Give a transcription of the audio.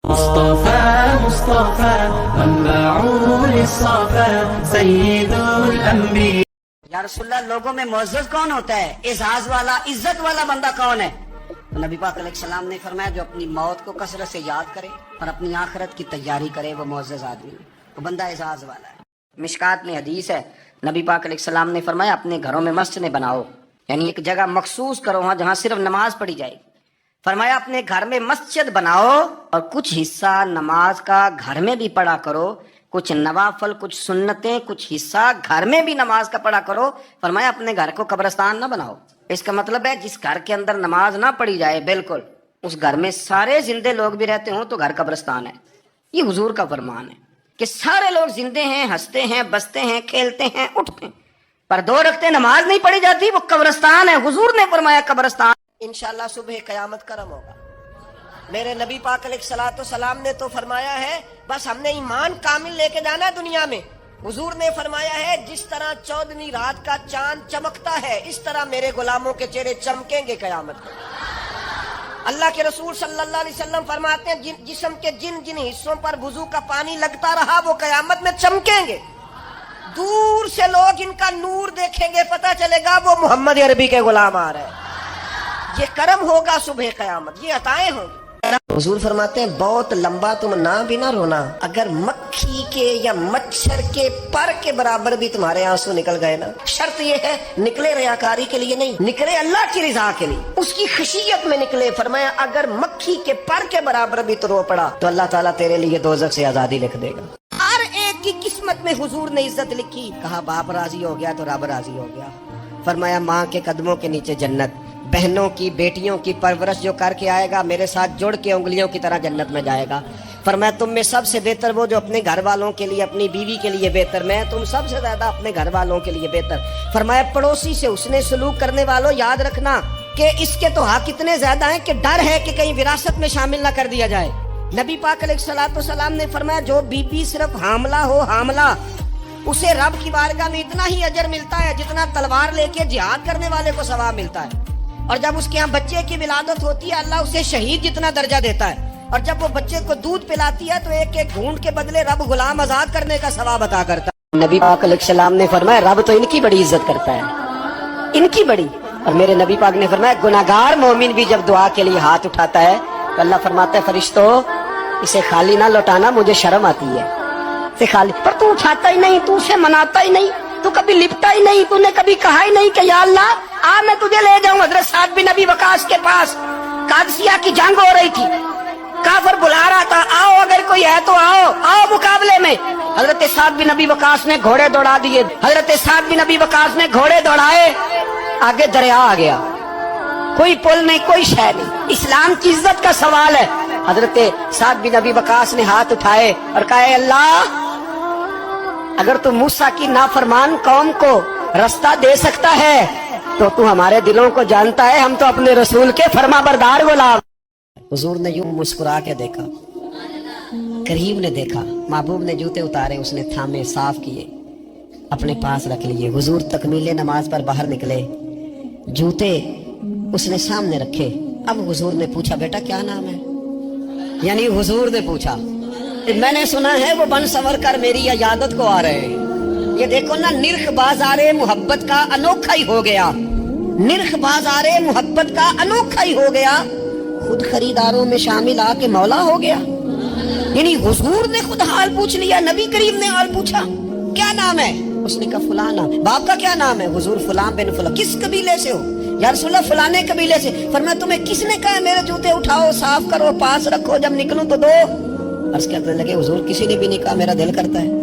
مصطفى مصطفى منبع للصفا سيد الانبياء. یا رسول اللہ لوگوں میں معزز کون ہوتا ہے؟ اعزاز والا عزت والا بندہ کون ہے؟ تو نبی پاک علیہ السلام نے فرمایا جو اپنی موت کو کثرت سے یاد کرے اور اپنی آخرت کی تیاری کرے وہ معزز آدمی ہے، وہ بندہ اعزاز والا ہے. مشکات میں حدیث ہے، نبی پاک علیہ السلام نے فرمایا اپنے گھروں میں مسجد بناؤ، یعنی ایک جگہ مخصوص کرو وہاں جہاں صرف نماز پڑھی جائے. فرمایا اپنے گھر میں مسجد بناؤ اور کچھ حصہ نماز کا گھر میں بھی پڑھا کرو، کچھ نوافل، کچھ سنتیں، کچھ حصہ گھر میں بھی نماز کا پڑھا کرو. فرمایا اپنے گھر کو قبرستان نہ بناؤ. اس کا مطلب ہے جس گھر کے اندر نماز نہ پڑھی جائے بالکل، اس گھر میں سارے زندے لوگ بھی رہتے ہوں تو گھر قبرستان ہے. یہ حضور کا فرمان ہے کہ سارے لوگ زندے ہیں، ہنستے ہیں، بستے ہیں، کھیلتے ہیں، اٹھتے ہیں، پر 2 رکعتیں نماز نہیں پڑھی جاتی، وہ قبرستان ہے. حضور نے فرمایا قبرستان. انشاءاللہ صبح قیامت کرم ہوگا. میرے نبی پاک علیہ الصلوۃ والسلام نے تو فرمایا ہے بس ہم نے ایمان کامل لے کے جانا دنیا میں. حضور نے فرمایا ہے جس طرح 14ویں رات کا چاند چمکتا ہے اس طرح میرے غلاموں کے چہرے چمکیں گے قیامت کو. اللہ کے رسول صلی اللہ علیہ وسلم فرماتے ہیں جسم کے جن جن حصوں پر وضو کا پانی لگتا رہا وہ قیامت میں چمکیں گے. دور سے لوگ ان کا نور دیکھیں گے، پتہ چلے گا وہ محمد عربی کے غلام آ رہے ہیں. یہ کرم ہوگا صبح قیامت، یہ عطائیں ہوں گی. حضور فرماتے ہیں بہت لمبا تم نہ بھی نہ رونا، اگر مکھی کے یا مچھر کے پر کے برابر بھی تمہارے آنسو نکل گئے نا. شرط یہ ہے نکلے ریاکاری کے لیے نہیں، نکلے اللہ کی رضا کے لیے، اس کی خشیت میں نکلے. فرمایا اگر مکھی کے پر کے برابر بھی تو رو پڑا تو اللہ تعالیٰ تیرے لیے دوزخ سے آزادی لکھ دے گا. ہر ایک کی قسمت میں حضور نے عزت لکھی. کہا باپ راضی ہو گیا تو رب راضی ہو گیا. فرمایا ماں کے قدموں کے نیچے جنت، بہنوں کی بیٹیوں کی پرورش جو کر کے آئے گا میرے ساتھ جڑ کے انگلیوں کی طرح جنت میں جائے گا. فرمایا تم میں سب سے بہتر وہ جو اپنے گھر والوں کے لیے، اپنی بیوی کے لیے بہتر، میں تم سب سے زیادہ اپنے گھر والوں کے لیے بہتر. فرمایا پڑوسی سے حسن سلوک کرنے والوں یاد رکھنا کہ اس کے تو حق اتنے زیادہ ہیں کہ ڈر ہے کہ کہیں وراثت میں شامل نہ کر دیا جائے. نبی پاک علیہ الصلوۃ والسلام نے فرمایا جو بیوی صرف حاملہ ہو، حاملہ، اسے رب کی بارگاہ میں اتنا ہی اجر ملتا ہے جتنا تلوار لے کے جہاد کرنے والے کو ثواب ملتا ہے. اور جب اس کے ہاں بچے کی ولادت ہوتی ہے اللہ اسے شہید جتنا درجہ دیتا ہے. اور جب وہ بچے کو دودھ پلاتی ہے تو ایک ایک گھونٹ کے بدلے رب غلام آزاد کرنے کا ثواب عطا کرتا ہے. نبی پاک علیہ السلام نے فرمایا رب تو ان کی بڑی عزت کرتا ہے، ان کی بڑی. اور میرے نبی پاک نے فرمایا گناہگار مومن بھی جب دعا کے لیے ہاتھ اٹھاتا ہے تو اللہ فرماتا ہے فرشتوں اسے خالی نہ لوٹانا، مجھے شرم آتی ہے اسے خالی. پر تو اٹھاتا ہی نہیں، تو اسے مناتا ہی نہیں، تو کبھی لپٹا ہی نہیں، تو نے کبھی کہا ہی نہیں کہ یا اللہ آ میں تجھے لے جاؤں حضرت سعد بن ابی وقاص کے پاس. قادسیہ کی جنگ ہو رہی تھی، کافر بلا رہا تھا آؤ اگر کوئی ہے تو آؤ، آؤ مقابلے میں. حضرت سعد بن ابی وقاص نے گھوڑے دوڑا دیے. حضرت سعد بن ابی وقاص نے گھوڑے دوڑائے، آگے دریا آ گیا، کوئی پل نہیں، کوئی شے نہیں. اسلام کی عزت کا سوال ہے. حضرت سعد بن ابی وقاص نے ہاتھ اٹھائے اور کہا اے اللہ اگر تو موسیٰ کی نافرمان قوم کو رستہ دے سکتا ہے تو تو ہمارے دلوں کو جانتا ہے، ہم تو اپنے رسول کے فرما بردار غلام. حضور نے یوں مسکرا کے دیکھا، کریم نے دیکھا، محبوب نے جوتے اتارے، اس نے تھامے، صاف کیے، اپنے پاس رکھ لیے. حضور تکمیل نماز پر باہر نکلے، جوتے اس نے سامنے رکھے. اب حضور نے پوچھا بیٹا کیا نام ہے؟ یعنی حضور نے پوچھا. میں نے سنا ہے وہ بن سور کر میری عیادت کو آ رہے ہیں. یہ دیکھو نا نرخ بازار محبت کا انوکھا ہی ہو گیا، نرخ بازار محبت کا انوکھا ہی ہو گیا. خود خریداروں میں شامل آ کے مولا ہو گیا. یعنی حضور نے خود حال پوچھ لیا، نبی کریم نے حال پوچھا کیا نام ہے؟ اس نے کہا فلانا. باپ کا کیا نام ہے؟ حضور فلاں بن فلاں. کس قبیلے سے ہو؟ یا رسول اللہ فلانے قبیلے سے. فرمایا تمہیں کس نے کہا میرے جوتے اٹھاؤ، صاف کرو، پاس رکھو، جب نکلوں تو دو. عرض کرنے لگے حضور کسی نے بھی نہیں کہا، میرا دل کرتا ہے.